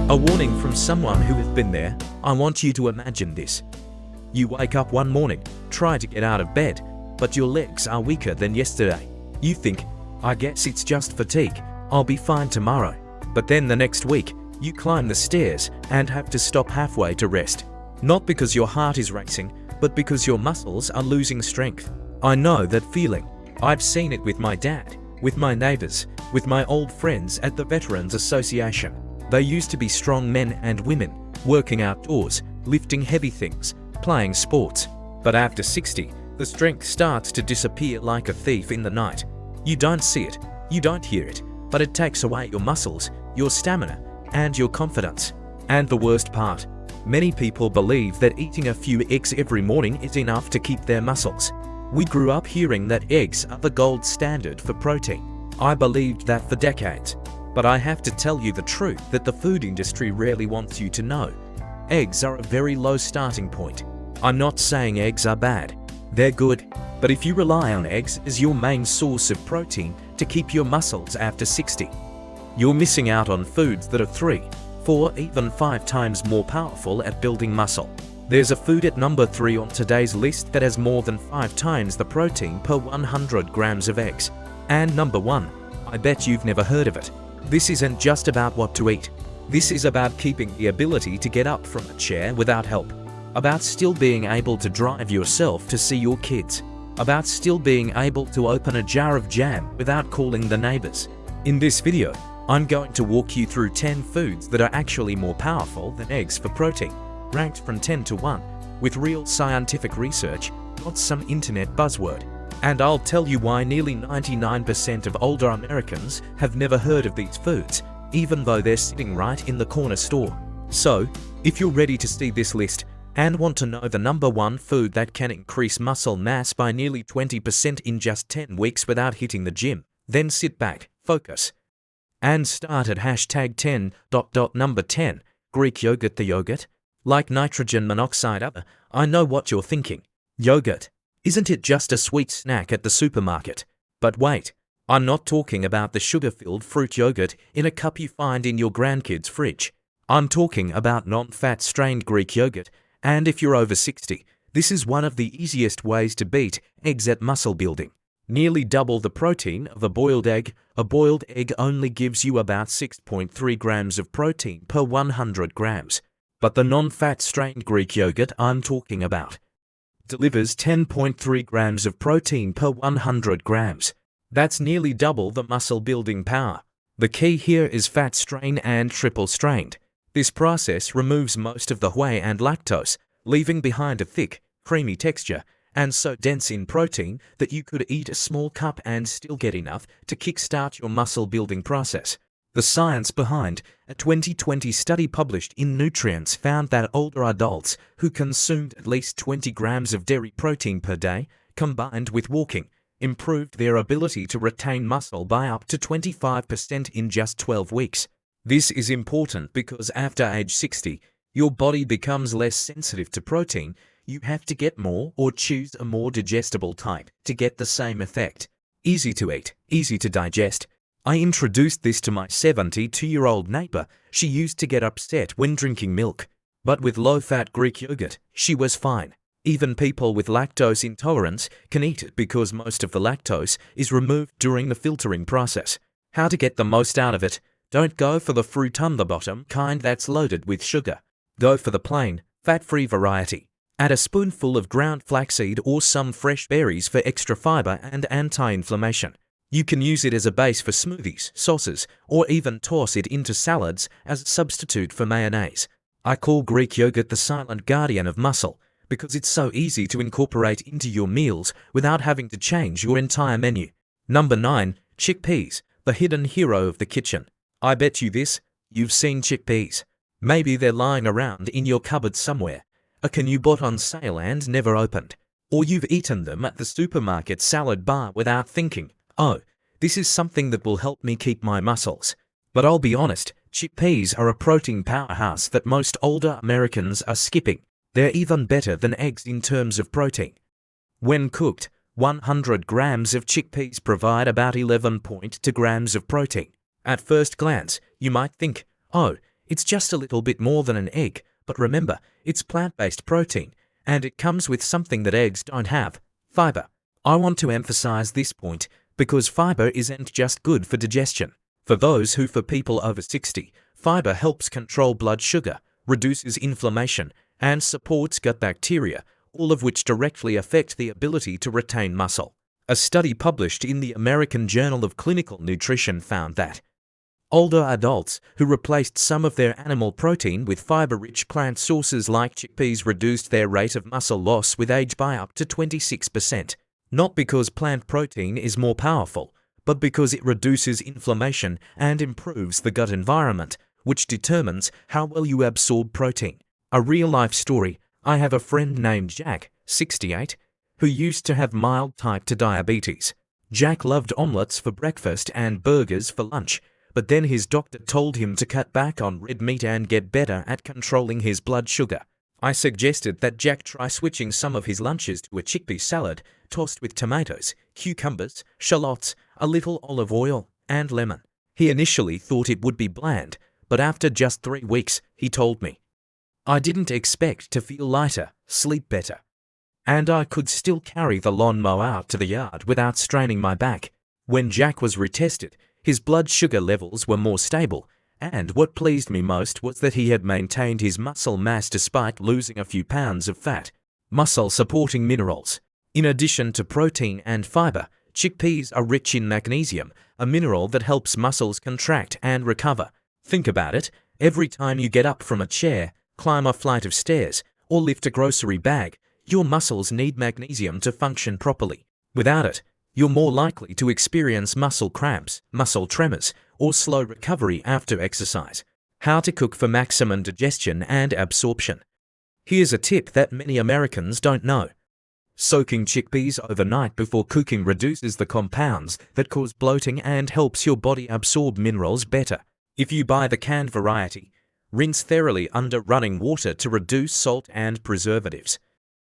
A warning from someone who has been there. I want you to imagine this. You wake up one morning, try to get out of bed, but your legs are weaker than yesterday. You think, I guess it's just fatigue, I'll be fine tomorrow. But then the next week, you climb the stairs and have to stop halfway to rest. Not because your heart is racing, but because your muscles are losing strength. I know that feeling. I've seen it with my dad, with my neighbors, with my old friends at the Veterans Association. They used to be strong men and women, working outdoors, lifting heavy things, playing sports. But after 60, the strength starts to disappear like a thief in the night. You don't see it, you don't hear it, but it takes away your muscles, your stamina, and your confidence. And the worst part, many people believe that eating a few eggs every morning is enough to keep their muscles. We grew up hearing that eggs are the gold standard for protein. I believed that for decades. But I have to tell you the truth that the food industry rarely wants you to know. Eggs are a very low starting point. I'm not saying eggs are bad. They're good. But if you rely on eggs as your main source of protein to keep your muscles after 60, you're missing out on foods that are 3, 4, even 5 times more powerful at building muscle. There's a food at number 3 on today's list that has more than 5 times the protein per 100 grams of eggs. And number 1, I bet you've never heard of it. This isn't just about what to eat. This is about keeping the ability to get up from a chair without help. About still being able to drive yourself to see your kids. About still being able to open a jar of jam without calling the neighbors. In this video, I'm going to walk you through 10 foods that are actually more powerful than eggs for protein, ranked from 10 to 1, with real scientific research, not some internet buzzword. And I'll tell you why nearly 99% of older Americans have never heard of these foods, even though they're sitting right in the corner store. So, if you're ready to see this list and want to know the number 1 food that can increase muscle mass by nearly 20% in just 10 weeks without hitting the gym, then sit back, focus, and start at hashtag 10. Number 10, Greek yogurt. The yogurt? Like nitrogen monoxide. I know what you're thinking. Yogurt. Isn't it just a sweet snack at the supermarket? But wait, I'm not talking about the sugar-filled fruit yogurt in a cup you find in your grandkid's fridge. I'm talking about non-fat strained Greek yogurt, and if you're over 60, this is one of the easiest ways to beat eggs at muscle building. Nearly double the protein of a boiled egg. A boiled egg only gives you about 6.3 grams of protein per 100 grams. But the non-fat strained Greek yogurt I'm talking about delivers 10.3 grams of protein per 100 grams. That's nearly double the muscle building power. The key here is fat strain and triple strained. This process removes most of the whey and lactose, leaving behind a thick, creamy texture, and so dense in protein that you could eat a small cup and still get enough to kickstart your muscle building process. The science behind a 2020 study published in Nutrients found that older adults who consumed at least 20 grams of dairy protein per day, combined with walking, improved their ability to retain muscle by up to 25% in just 12 weeks. This is important because after age 60, your body becomes less sensitive to protein. You have to get more or choose a more digestible type to get the same effect. Easy to eat, easy to digest. I introduced this to my 72-year-old neighbor. She used to get upset when drinking milk. But with low-fat Greek yogurt, she was fine. Even people with lactose intolerance can eat it because most of the lactose is removed during the filtering process. How to get the most out of it? Don't go for the fruit on the bottom kind that's loaded with sugar. Go for the plain, fat-free variety. Add a spoonful of ground flaxseed or some fresh berries for extra fiber and anti-inflammation. You can use it as a base for smoothies, sauces, or even toss it into salads as a substitute for mayonnaise. I call Greek yogurt the silent guardian of muscle because it's so easy to incorporate into your meals without having to change your entire menu. Number 9, chickpeas, the hidden hero of the kitchen. I bet you this, you've seen chickpeas. Maybe they're lying around in your cupboard somewhere. A can you bought on sale and never opened. Or you've eaten them at the supermarket salad bar without thinking, oh, this is something that will help me keep my muscles. But I'll be honest, chickpeas are a protein powerhouse that most older Americans are skipping. They're even better than eggs in terms of protein. When cooked, 100 grams of chickpeas provide about 11.2 grams of protein. At first glance, you might think, oh, It's just a little bit more than an egg, but remember, it's plant-based protein, and it comes with something that eggs don't have: fiber. I want to emphasize this point because fiber isn't just good for digestion. For people over 60, fiber helps control blood sugar, reduces inflammation, and supports gut bacteria, all of which directly affect the ability to retain muscle. A study published in the American Journal of Clinical Nutrition found that older adults who replaced some of their animal protein with fiber-rich plant sources like chickpeas reduced their rate of muscle loss with age by up to 26%. Not because plant protein is more powerful, but because it reduces inflammation and improves the gut environment, which determines how well you absorb protein. A real-life story: I have a friend named Jack, 68, who used to have mild type 2 diabetes. Jack loved omelets for breakfast and burgers for lunch, but then his doctor told him to cut back on red meat and get better at controlling his blood sugar. I suggested that Jack try switching some of his lunches to a chickpea salad tossed with tomatoes, cucumbers, shallots, a little olive oil, and lemon. He initially thought it would be bland, but after just 3 weeks, he told me, "I didn't expect to feel lighter, sleep better, and I could still carry the lawnmower out to the yard without straining my back." When Jack was retested, his blood sugar levels were more stable, and what pleased me most was that he had maintained his muscle mass despite losing a few pounds of fat. Muscle-supporting minerals. In addition to protein and fiber, chickpeas are rich in magnesium, a mineral that helps muscles contract and recover. Think about it: every time you get up from a chair, climb a flight of stairs, or lift a grocery bag, your muscles need magnesium to function properly. Without it, you're more likely to experience muscle cramps, muscle tremors, or slow recovery after exercise. How to cook for maximum digestion and absorption. Here's a tip that many Americans don't know. Soaking chickpeas overnight before cooking reduces the compounds that cause bloating and helps your body absorb minerals better. If you buy the canned variety, rinse thoroughly under running water to reduce salt and preservatives.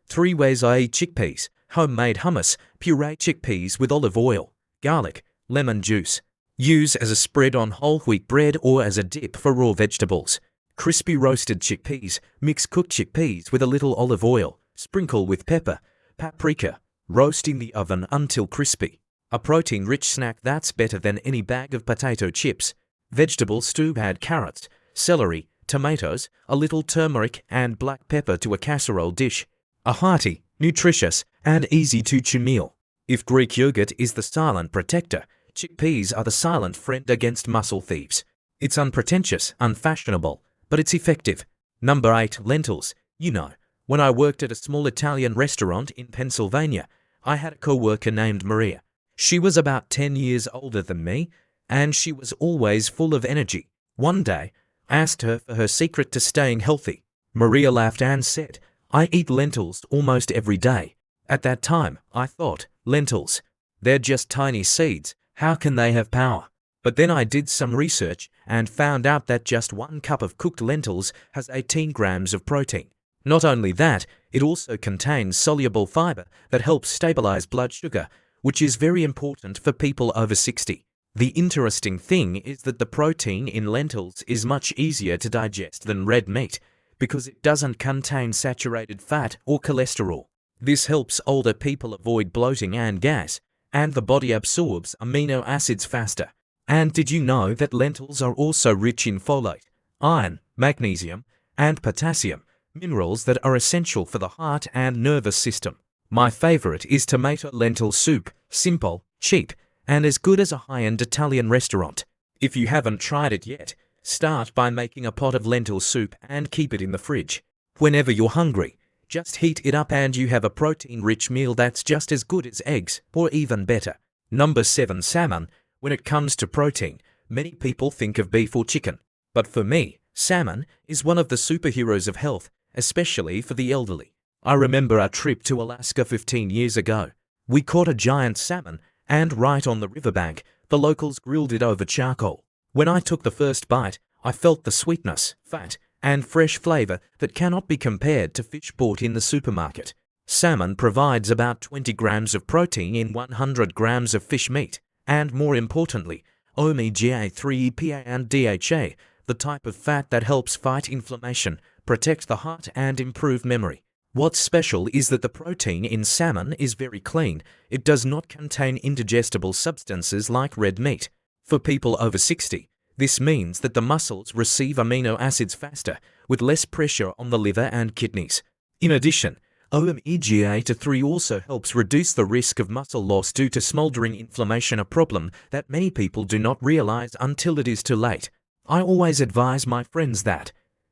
3 ways I eat chickpeas: homemade hummus, puree chickpeas with olive oil, garlic, lemon juice. Use as a spread on whole wheat bread or as a dip for raw vegetables. Crispy roasted chickpeas. Mix cooked chickpeas with a little olive oil. Sprinkle with pepper, paprika. Roast in the oven until crispy. A protein-rich snack that's better than any bag of potato chips. Vegetable stew. Add carrots, celery, tomatoes, a little turmeric, and black pepper to a casserole dish. A hearty, nutritious, and easy-to-chew meal. If Greek yogurt is the silent protector, chickpeas are the silent friend against muscle thieves. It's unpretentious, unfashionable, but it's effective. Number 8. Lentils. You know, when I worked at a small Italian restaurant in Pennsylvania, I had a co-worker named Maria. She was about 10 years older than me, and she was always full of energy. One day, I asked her for her secret to staying healthy. Maria laughed and said, "I eat lentils almost every day." At that time, I thought, lentils, they're just tiny seeds. How can they have power? But then I did some research and found out that just 1 cup of cooked lentils has 18 grams of protein. Not only that, it also contains soluble fiber that helps stabilize blood sugar, which is very important for people over 60. The interesting thing is that the protein in lentils is much easier to digest than red meat because it doesn't contain saturated fat or cholesterol. This helps older people avoid bloating and gas, and the body absorbs amino acids faster. And did you know that lentils are also rich in folate, iron, magnesium, and potassium, minerals that are essential for the heart and nervous system? My favorite is tomato lentil soup, simple, cheap, and as good as a high-end Italian restaurant. If you haven't tried it yet, start by making a pot of lentil soup and keep it in the fridge. Whenever you're hungry, just heat it up and you have a protein-rich meal that's just as good as eggs, or even better. Number 7. Salmon. When it comes to protein, many people think of beef or chicken. But for me, salmon is one of the superheroes of health, especially for the elderly. I remember our trip to Alaska 15 years ago. We caught a giant salmon, and right on the riverbank, the locals grilled it over charcoal. When I took the first bite, I felt the sweetness, fat, and fresh flavor that cannot be compared to fish bought in the supermarket. Salmon provides about 20 grams of protein in 100 grams of fish meat, and more importantly, omega-3, EPA, and DHA, the type of fat that helps fight inflammation, protect the heart, and improve memory. What's special is that the protein in salmon is very clean. It does not contain indigestible substances like red meat. For people over 60, this means that the muscles receive amino acids faster, with less pressure on the liver and kidneys. In addition, omega-3 also helps reduce the risk of muscle loss due to smoldering inflammation, a problem that many people do not realize until it is too late. I always advise my friends that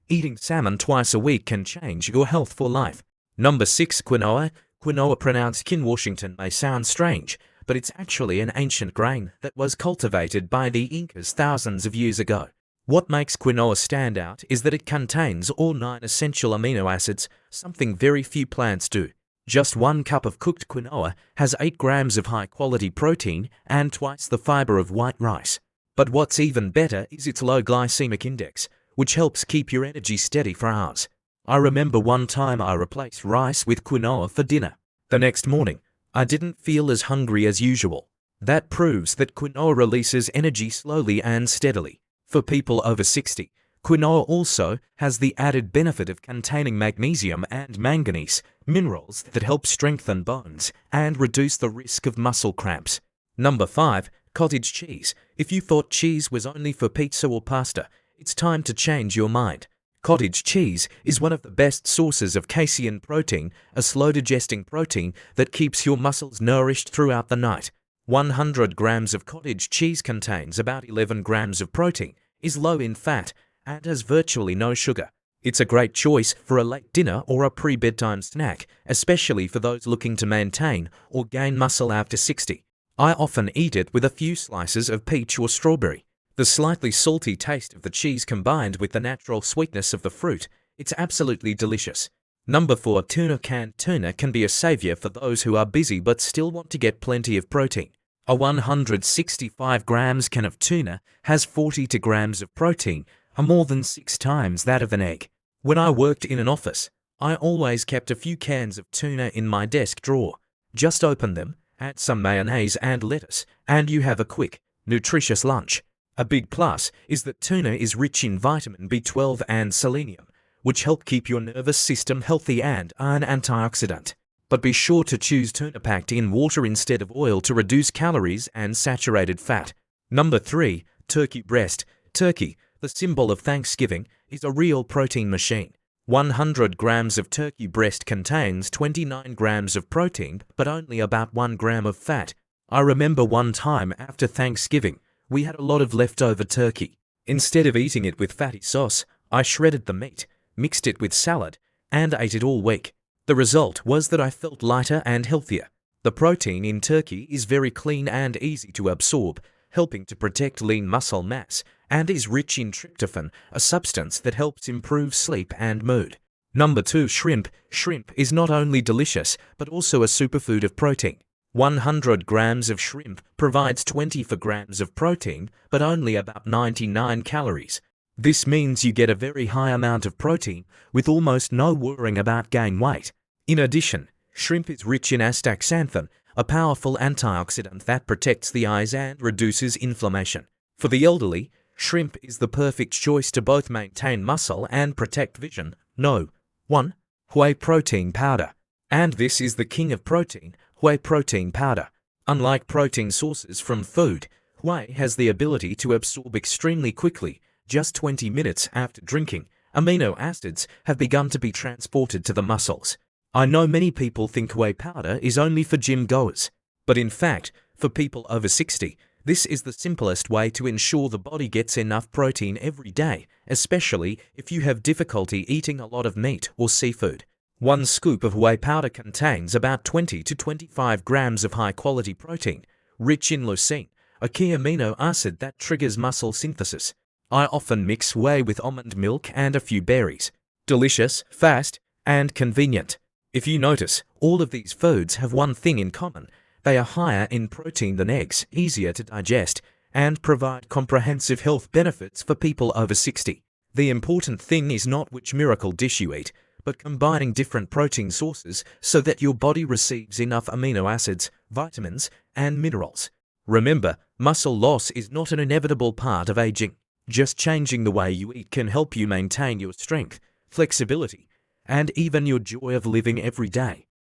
eating salmon twice a week can change your health for life. Number 6. Quinoa. Quinoa, pronounced Washington, may sound strange, but it's actually an ancient grain that was cultivated by the Incas thousands of years ago. What makes quinoa stand out is that it contains all 9 essential amino acids, something very few plants do. Just 1 cup of cooked quinoa has 8 grams of high-quality protein and twice the fiber of white rice. But what's even better is its low glycemic index, which helps keep your energy steady for hours. I remember one time I replaced rice with quinoa for dinner. The next morning, I didn't feel as hungry as usual. That proves that quinoa releases energy slowly and steadily. For people over 60, quinoa also has the added benefit of containing magnesium and manganese, minerals that help strengthen bones and reduce the risk of muscle cramps. Number 5. Cottage cheese. If you thought cheese was only for pizza or pasta, it's time to change your mind. Cottage cheese is one of the best sources of casein protein, a slow-digesting protein that keeps your muscles nourished throughout the night. 100 grams of cottage cheese contains about 11 grams of protein, is low in fat, and has virtually no sugar. It's a great choice for a late dinner or a pre-bedtime snack, especially for those looking to maintain or gain muscle after 60. I often eat it with a few slices of peach or strawberry. The slightly salty taste of the cheese combined with the natural sweetness of the fruit, it's absolutely delicious. Number 4. Tuna. Canned tuna can be a savior for those who are busy but still want to get plenty of protein. A 165 grams can of tuna has 42 grams of protein, more than 6 times that of an egg. When I worked in an office, I always kept a few cans of tuna in my desk drawer. Just open them, add some mayonnaise and lettuce, and you have a quick, nutritious lunch. A big plus is that tuna is rich in vitamin B12 and selenium, which help keep your nervous system healthy and are an antioxidant. But be sure to choose tuna packed in water instead of oil to reduce calories and saturated fat. Number 3. Turkey breast. Turkey, the symbol of Thanksgiving, is a real protein machine. 100 grams of turkey breast contains 29 grams of protein, but only about 1 gram of fat. I remember one time after Thanksgiving, we had a lot of leftover turkey. Instead of eating it with fatty sauce, I shredded the meat, mixed it with salad, and ate it all week. The result was that I felt lighter and healthier. The protein in turkey is very clean and easy to absorb, helping to protect lean muscle mass, and is rich in tryptophan, a substance that helps improve sleep and mood. Number 2. Shrimp. Shrimp is not only delicious, but also a superfood of protein. 100 grams of shrimp provides 24 grams of protein, but only about 99 calories. This means you get a very high amount of protein with almost no worrying about gain weight. In addition, shrimp is rich in astaxanthin, a powerful antioxidant that protects the eyes and reduces inflammation. For the elderly, shrimp is the perfect choice to both maintain muscle and protect vision. No. 1. Whey protein powder. And this is the king of protein, whey protein powder. Unlike protein sources from food, whey has the ability to absorb extremely quickly. Just 20 minutes after drinking, amino acids have begun to be transported to the muscles. I know many people think whey powder is only for gym goers, but in fact, for people over 60, this is the simplest way to ensure the body gets enough protein every day, especially if you have difficulty eating a lot of meat or seafood. 1 scoop of whey powder contains about 20 to 25 grams of high-quality protein, rich in leucine, a key amino acid that triggers muscle synthesis. I often mix whey with almond milk and a few berries. Delicious, fast, and convenient. If you notice, all of these foods have one thing in common. They are higher in protein than eggs, easier to digest, and provide comprehensive health benefits for people over 60. The important thing is not which miracle dish you eat, but combining different protein sources so that your body receives enough amino acids, vitamins, and minerals. Remember, muscle loss is not an inevitable part of aging. Just changing the way you eat can help you maintain your strength, flexibility, and even your joy of living every day.